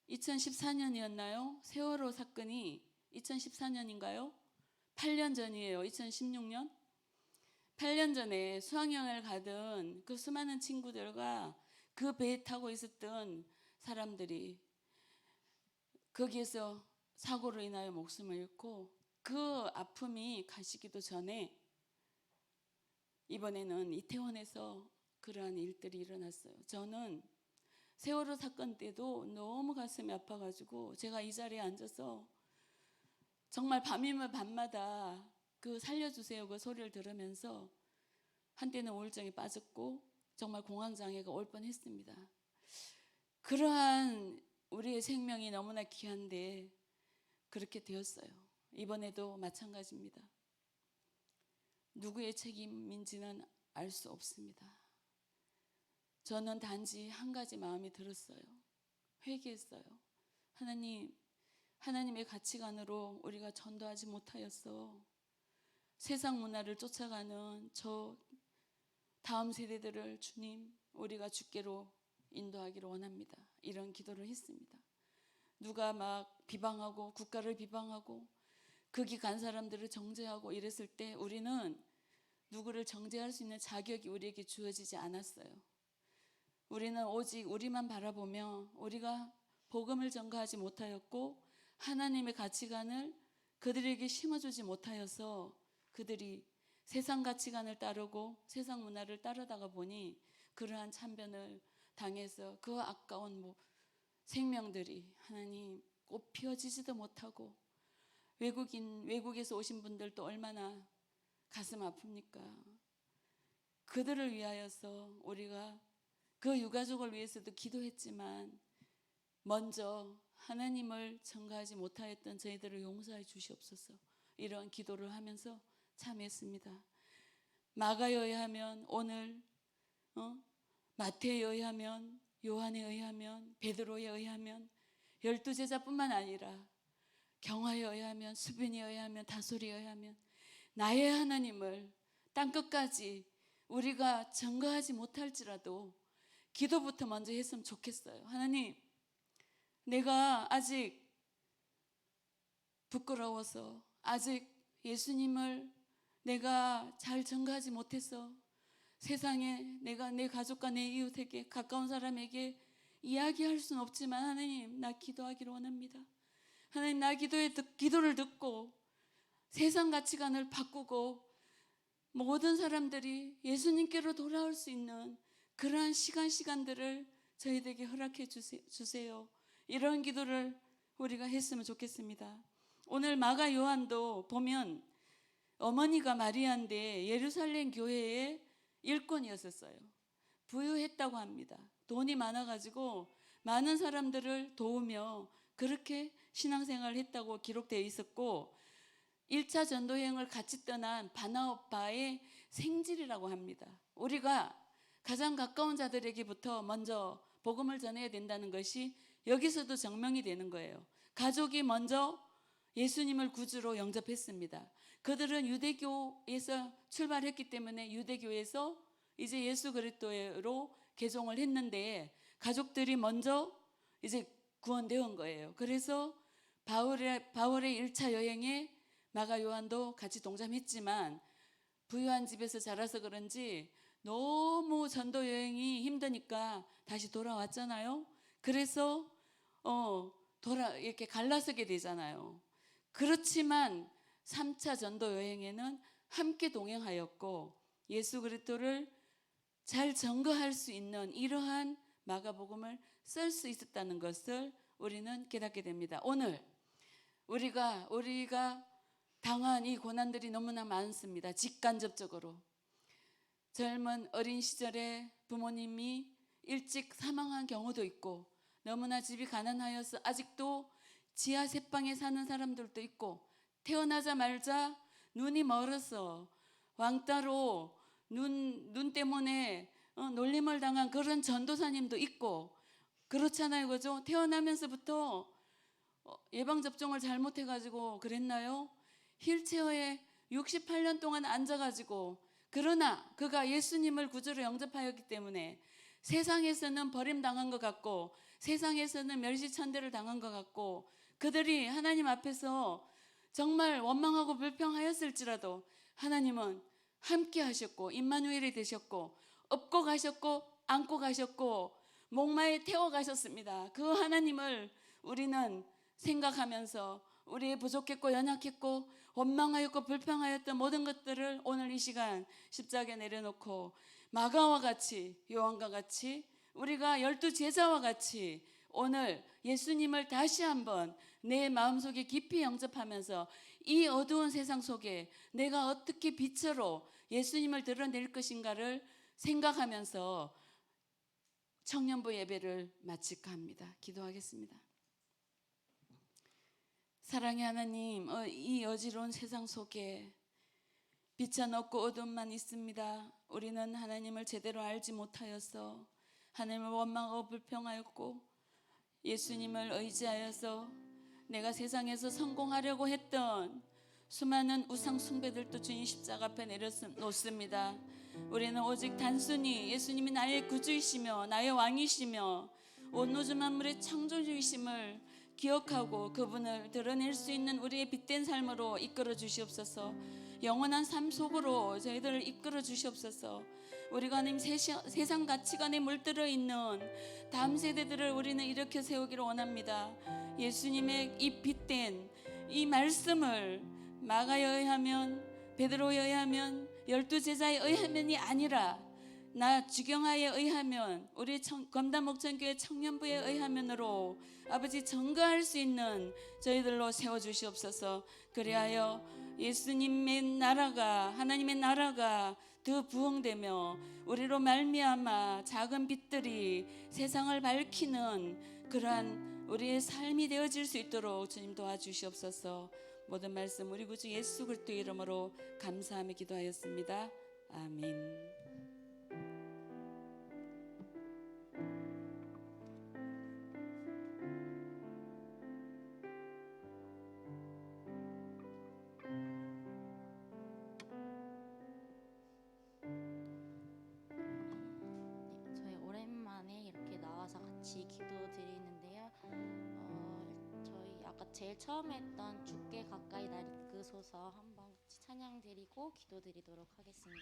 2014년이었나요? 세월호 사건이 2014년인가요? 8년 전이에요. 2016년? 8년 전에 수학여행을 가던 그 수많은 친구들과 그 배에 타고 있었던 사람들이 거기에서 사고로 인하여 목숨을 잃고 그 아픔이 가시기도 전에 이번에는 이태원에서 그러한 일들이 일어났어요. 저는 세월호 사건 때도 너무 가슴이 아파가지고 제가 이 자리에 앉아서 정말 밤이면 밤마다 그 살려주세요 그 소리를 들으면서 한때는 우울증에 빠졌고 정말 공황장애가 올 뻔했습니다. 그러한 우리의 생명이 너무나 귀한데 그렇게 되었어요. 이번에도 마찬가지입니다. 누구의 책임인지는 알 수 없습니다. 저는 단지 한 가지 마음이 들었어요. 회개했어요. 하나님의 가치관으로 우리가 전도하지 못하였어. 세상 문화를 쫓아가는 저 다음 세대들을 주님, 우리가 주께로 인도하기를 원합니다. 이런 기도를 했습니다. 누가 막 비방하고 국가를 비방하고 거기 간 사람들을 정죄하고 이랬을 때 우리는 누구를 정죄할 수 있는 자격이 우리에게 주어지지 않았어요. 우리는 오직 우리만 바라보며 우리가 복음을 전가하지 못하였고 하나님의 가치관을 그들에게 심어주지 못하여서 그들이 세상 가치관을 따르고 세상 문화를 따르다가 보니 그러한 참변을 당해서 그 아까운 생명들이 하나님 꽃 피어지지도 못하고 외국에서 오신 분들도 얼마나 가슴 아픕니까? 그들을 위하여서 우리가 그 유가족을 위해서도 기도했지만 먼저 하나님을 전가하지 못하였던 저희들을 용서해 주시옵소서. 이런 기도를 하면서 참했습니다. 마가에 의하면 오늘 마태에 의하면 요한에 의하면 베드로에 의하면 12제자뿐만 아니라 경화에 의하면 수빈에 의하면 다솔에 의하면 나의 하나님을 땅끝까지 우리가 전가하지 못할지라도 기도부터 먼저 했으면 좋겠어요. 하나님, 내가 아직 부끄러워서 아직 예수님을 내가 잘 전가하지 못해서 세상에 내가 내 가족과 내 이웃에게 가까운 사람에게 이야기할 수는 없지만 하나님 나 기도하기를 원합니다. 하나님 나 기도를 듣고 세상 가치관을 바꾸고 모든 사람들이 예수님께로 돌아올 수 있는 그러한 시간들을 저희들에게 허락해 주세요. 이런 기도를 우리가 했으면 좋겠습니다. 오늘 마가 요한도 보면 어머니가 마리아인데 예루살렘 교회의 일꾼이었었어요. 부유했다고 합니다. 돈이 많아가지고 많은 사람들을 도우며 그렇게 신앙생활을 했다고 기록되어 있었고 1차 전도여행을 같이 떠난 바나바의 생질이라고 합니다. 우리가 가장 가까운 자들에게부터 먼저 복음을 전해야 된다는 것이 여기서도 증명이 되는 거예요. 가족이 먼저 예수님을 구주로 영접했습니다. 그들은 유대교에서 출발했기 때문에 유대교에서 이제 예수 그리스도로 개종을 했는데 가족들이 먼저 이제 구원되온 거예요. 그래서 바울의 1차 여행에 마가 요한도 같이 동참했지만 부유한 집에서 자라서 그런지 너무 전도 여행이 힘드니까 다시 돌아왔잖아요. 그래서 이렇게 갈라서게 되잖아요. 그렇지만 3차 전도 여행에는 함께 동행하였고 예수 그리스도를 잘 증거할 수 있는 이러한 마가복음을 쓸 수 있었다는 것을 우리는 깨닫게 됩니다. 오늘 우리가 당한 이 고난들이 너무나 많습니다. 직간접적으로 젊은 어린 시절에 부모님이 일찍 사망한 경우도 있고 너무나 집이 가난하여서 아직도 지하 셋방에 사는 사람들도 있고 태어나자마자 눈이 멀어서 왕따로 눈 때문에 놀림을 당한 그런 전도사님도 있고 그렇잖아요. 그죠? 태어나면서부터 예방접종을 잘못해가지고 그랬나요? 휠체어에 68년 동안 앉아가지고 그러나 그가 예수님을 구주로 영접하였기 때문에 세상에서는 버림당한 것 같고 세상에서는 멸시천대를 당한 것 같고 그들이 하나님 앞에서 정말 원망하고 불평하였을지라도 하나님은 함께 하셨고 임마누엘이 되셨고 업고 가셨고 안고 가셨고 목마에 태워 가셨습니다. 그 하나님을 우리는 생각하면서 우리의 부족했고 연약했고 원망하였고 불평하였던 모든 것들을 오늘 이 시간 십자가에 내려놓고 마가와 같이 요한과 같이 우리가 12제자와 같이 오늘 예수님을 다시 한번 내 마음속에 깊이 영접하면서 이 어두운 세상 속에 내가 어떻게 빛으로 예수님을 드러낼 것인가를 생각하면서 청년부 예배를 마칠까 합니다. 기도하겠습니다. 사랑의 하나님, 이 어지러운 세상 속에 빛은 없고 어둠만 있습니다. 우리는 하나님을 제대로 알지 못하여서 하나님을 원망하고 불평하였고 예수님을 의지하여서 내가 세상에서 성공하려고 했던 수많은 우상 숭배들도 주님 십자가 앞에 내려놓습니다. 우리는 오직 단순히 예수님이 나의 구주이시며 나의 왕이시며 온 우주 만물의 창조주이심을 기억하고 그분을 드러낼 수 있는 우리의 빛된 삶으로 이끌어 주시옵소서. 영원한 삶 속으로 저희들을 이끌어 주시옵소서. 우리가 하나님 세상 가치관에 물들어 있는 다음 세대들을 우리는 일으켜 세우기를 원합니다. 예수님의 이 빛된 이 말씀을 마가에 의하면 베드로에 의하면 12제자에 의하면이 아니라 나 주경하에 의하면 우리 검단 목천교회 청년부에 의하면으로 아버지 증거할 수 있는 저희들로 세워주시옵소서. 그리하여 예수님의 나라가 하나님의 나라가 더 부흥되며 우리로 말미암아 작은 빛들이 세상을 밝히는 그러한 우리의 삶이 되어질 수 있도록 주님 도와주시옵소서. 모든 말씀 우리 구주 예수 그리스도의 이름으로 감사하며 기도하였습니다. 아멘. 저희 오랜만에 이렇게 나와서 같이 기도드리는데요. 저희 아까 제일 처음에 했던 주께 가까이 날 이끄소서 한번 같이 찬양 드리고 기도드리도록 하겠습니다.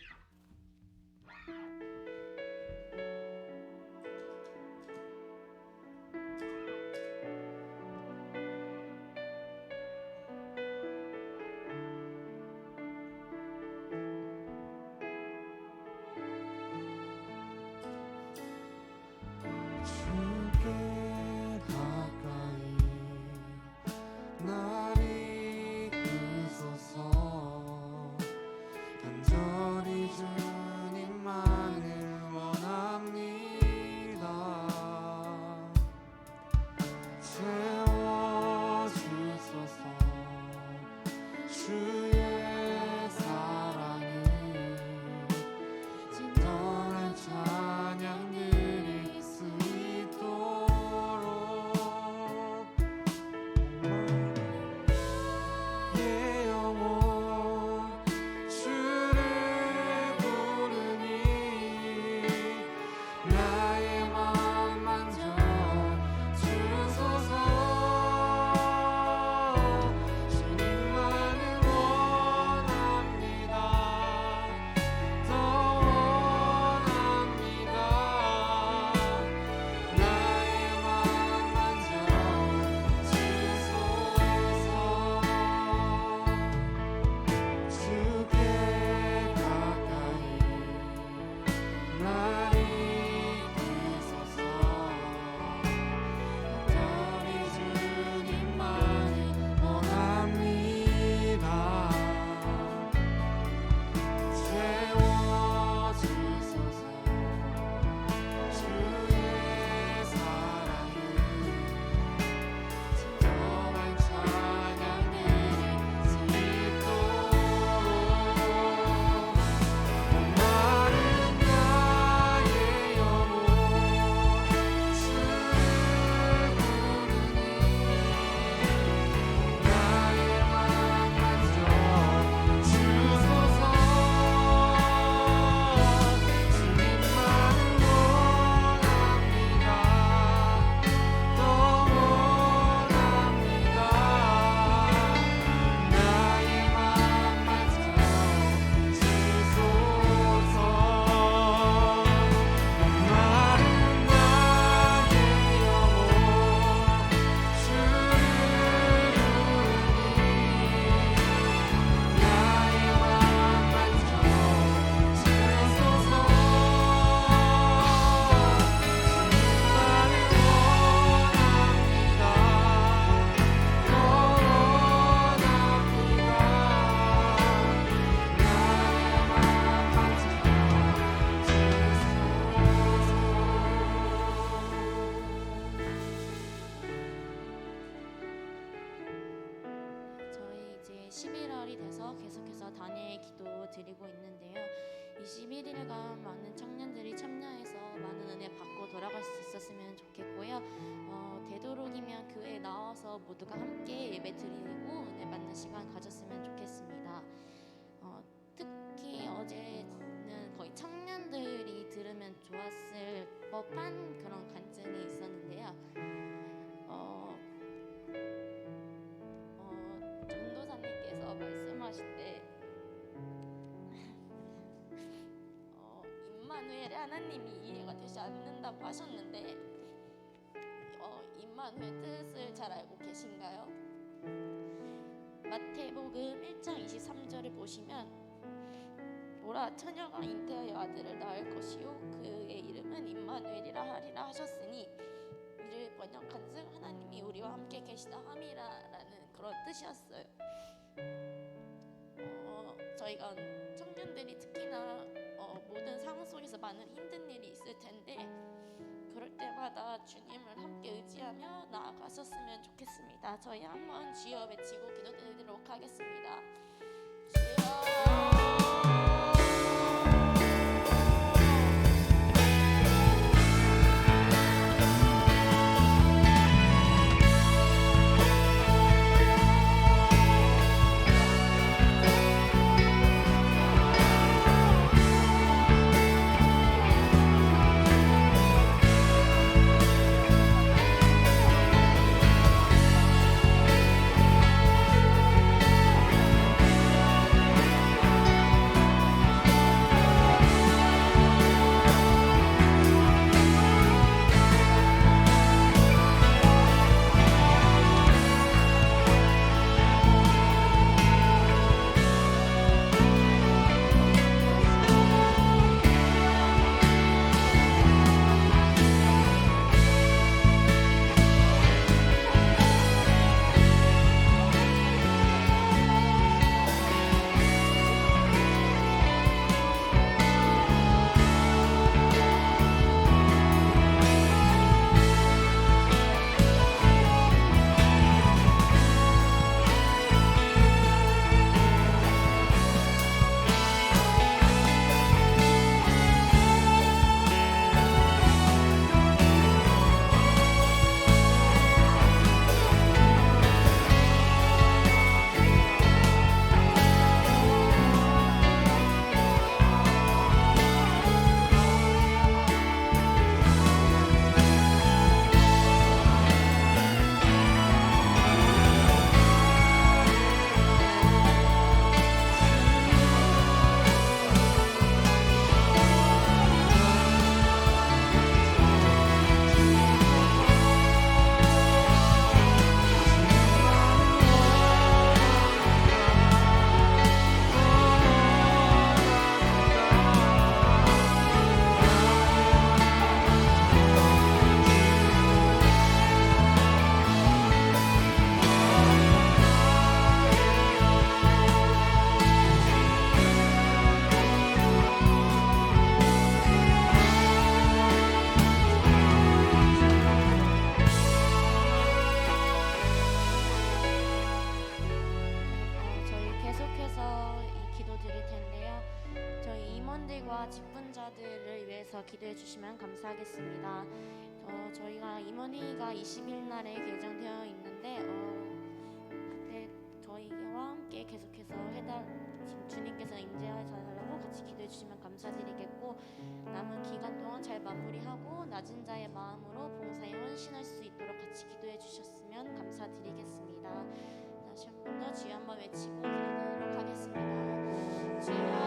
이제 11월이 돼서 계속해서 단일 기도 드리고 있는데요. 21일간 많은 청년들이 참여해서 많은 은혜 받고 돌아갈 수 있었으면 좋겠고요. 되도록이면 교회에 나와서 모두가 함께 예배 드리고 은혜 받는 시간 가졌으면 좋겠습니다. 특히 어제는 거의 청년들이 들으면 좋았을 법한 그런 간증이 있었는데요. 전도사님께서 말씀하실 때 임마누엘의 하나님이 이해가 되지 않는다고 하셨는데 임마누엘 뜻을 잘 알고 계신가요? 마태복음 1장 23절을 보시면 보라 처녀가 잉태하여 아들을 낳을 것이요 그의 이름은 임마누엘이라 하리라 하셨으니 이를 번역한즉 하나님이 우리와 함께 계시다 함이라라는 그런 뜻이었어요. 저희가 청년들이 특히나 모든 상황 속에서 많은 힘든 일이 있을 텐데 그럴 때마다 주님을 함께 의지하며 나아가셨으면 좋겠습니다. 저희 한번 주여 외치고 기도드리도록 하겠습니다. 주여. 직분자들을 위해서 기도해 주시면 감사하겠습니다. 저희가 임원회의가 20일 날에 예정되어 있는데 저희와 함께 계속해서 주님께서 임재하셔서 같이 기도해 주시면 감사드리겠고 남은 기간 동안 잘 마무리하고 낮은 자의 마음으로 봉사에 헌신할 수 있도록 같이 기도해 주셨으면 감사드리겠습니다. 다시 한 번 더 주여 한번 외치고 기도드리도록 하겠습니다. 주여.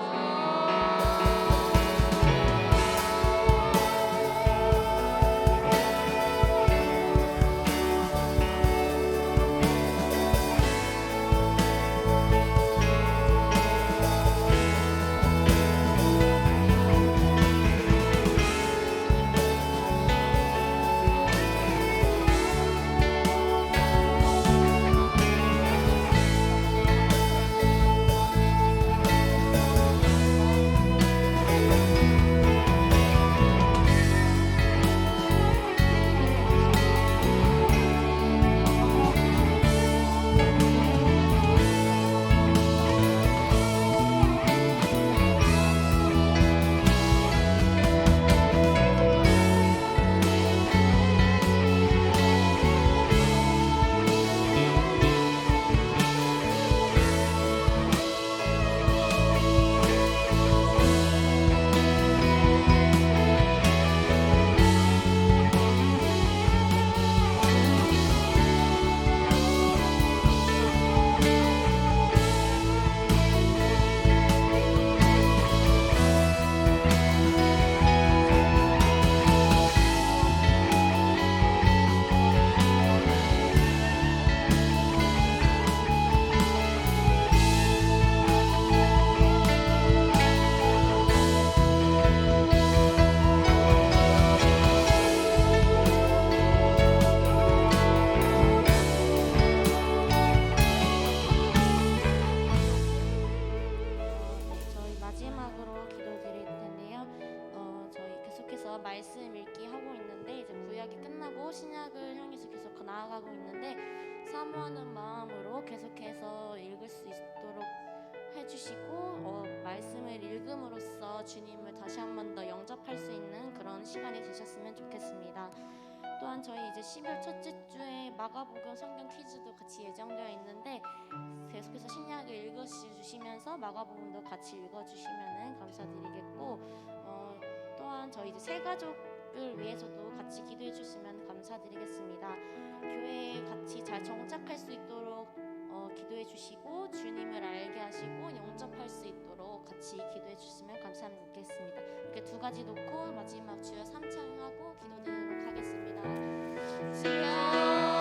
신약을 향해서 계속 나아가고 있는데 사모하는 마음으로 계속해서 읽을 수 있도록 해주시고 말씀을 읽음으로써 주님을 다시 한 번 더 영접할 수 있는 그런 시간이 되셨으면 좋겠습니다. 또한 저희 이제 12월 첫째 주에 마가복음 성경 퀴즈도 같이 예정되어 있는데 계속해서 신약을 읽어주시면서 마가복음도 같이 읽어주시면 감사드리겠고 또한 저희 이제 새 가족을 위해서도 같이 기도해 주시면 감사드리겠습니다. 교회에 같이 잘 정착할 수 있도록 기도해 주시고 주님을 알게 하시고 영접할 수 있도록 같이 기도해 주시면 감사하겠습니다. 이렇게 두 가지 놓고 마지막 주여 삼창하고 기도드리도록 하겠습니다. 주여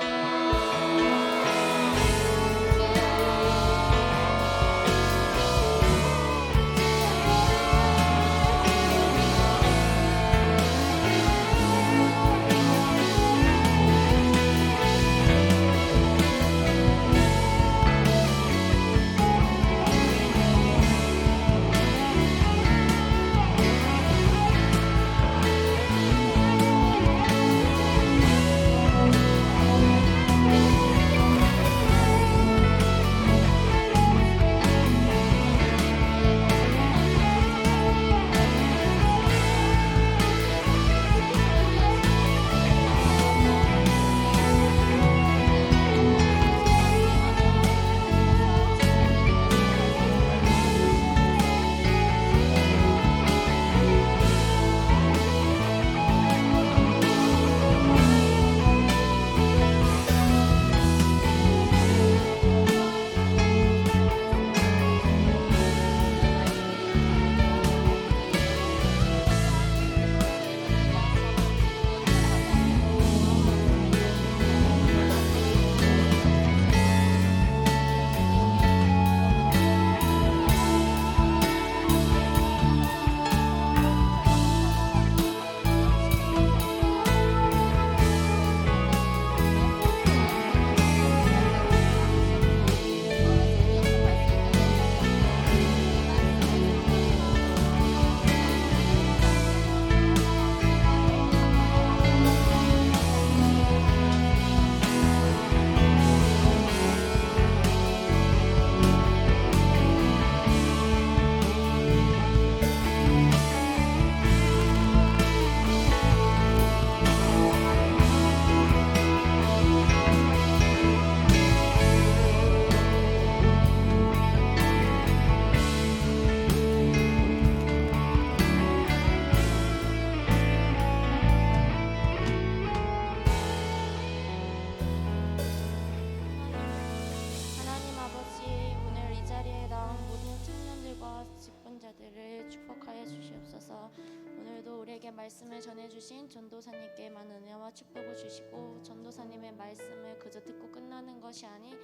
말씀을 전해주신 전도사님께만 은혜와 축복을 주시고 전도사님의 말씀을 그저 듣고 끝나는 것이 아닌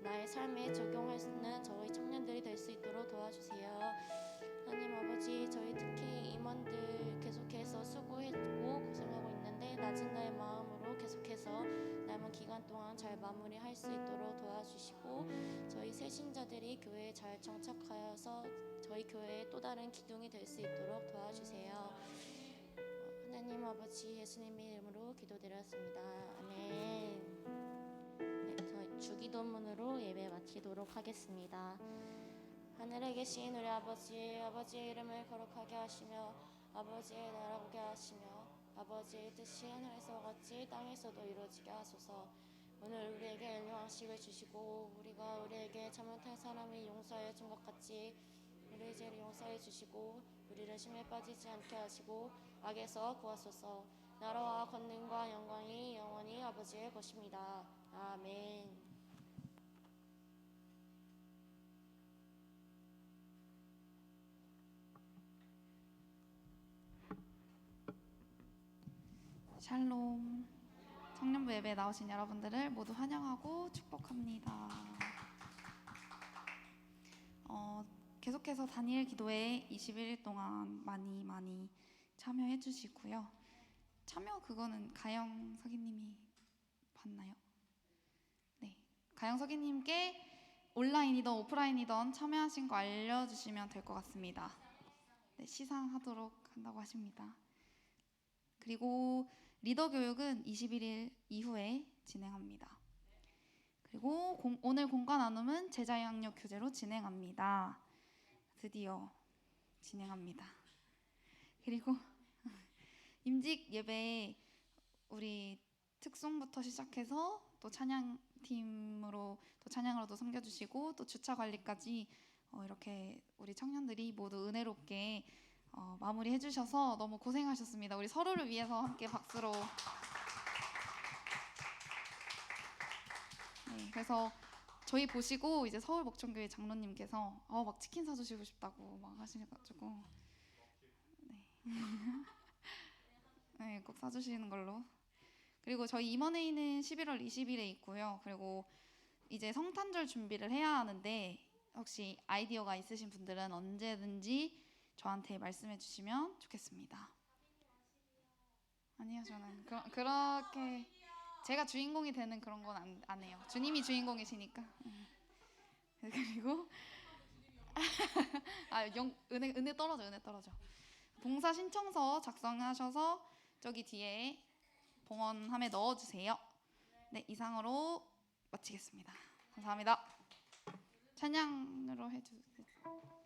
나의 삶에 적용할 수 있는 저희 청년들이 될 수 있도록 도와주세요. 하나님 아버지, 저희 특히 임원들 계속해서 수고했고 고생하고 있는데 낮은 나의 마음으로 계속해서 남은 기간 동안 잘 마무리할 수 있도록 도와주시고 저희 새신자들이 교회에 잘 정착하여서 저희 교회의 또 다른 기둥이 될 수 있도록 도와주세요. 하나님 아버지, 예수님의 이름으로 기도드렸습니다. 아멘. 네, 저희 주기도문으로 예배 마치도록 하겠습니다. 하늘에 계신 우리 아버지, 아버지의 이름을 거룩하게 하시며 아버지의 나라 오게 하시며 아버지의 뜻이 하늘에서 같이 땅에서도 이루어지게 하소서. 오늘 우리에게 일용할식을 주시고 우리가 우리에게 잘못한 사람이 용서해 준 것 같이 우리의 죄를 용서해 주시고 우리를 심에 빠지지 않게 하시고 악에서 구하소서. 나라와 권능과 영광이 영원히 아버지의 것입니다. 아멘. 샬롬. 청년부 예배에 나오신 여러분들을 모두 환영하고 축복합니다. 계속해서 다니엘 기도에 21일 동안 많이 참여해 주시고요. 참여 그거는 가영 서기님이 봤나요? 네, 가영 서기님께 온라인이든 오프라인이든 참여하신 거 알려주시면 될 것 같습니다. 네, 시상하도록 한다고 하십니다. 그리고 리더 교육은 21일 이후에 진행합니다. 그리고 오늘 공간 나눔은 제자양육 교재로 진행합니다. 드디어 진행합니다. 그리고 임직 예배 우리 특송부터 시작해서 또 찬양팀으로 또 찬양으로도 섬겨주시고 또 주차 관리까지 이렇게 우리 청년들이 모두 은혜롭게 마무리해 주셔서 너무 고생하셨습니다. 우리 서로를 위해서 함께 박수로. 네, 그래서 저희 보시고 이제 서울 목천교회 장로님께서 막 치킨 사주시고 싶다고 막 하시셔가지고 네. 네, 꼭 사주시는 걸로. 그리고 저희 임원회의는 11월 20일에 있고요. 그리고 이제 성탄절 준비를 해야 하는데 혹시 아이디어가 있으신 분들은 언제든지 저한테 말씀해 주시면 좋겠습니다. 아니요, 저는 그렇게 제가 주인공이 되는 그런 건 안 해요. 주님이 주인공이시니까. 그리고 은혜 떨어져. 봉사 신청서 작성하셔서 저기 뒤에 봉헌함에 넣어주세요. 네, 이상으로 마치겠습니다. 감사합니다. 찬양으로 해주세요.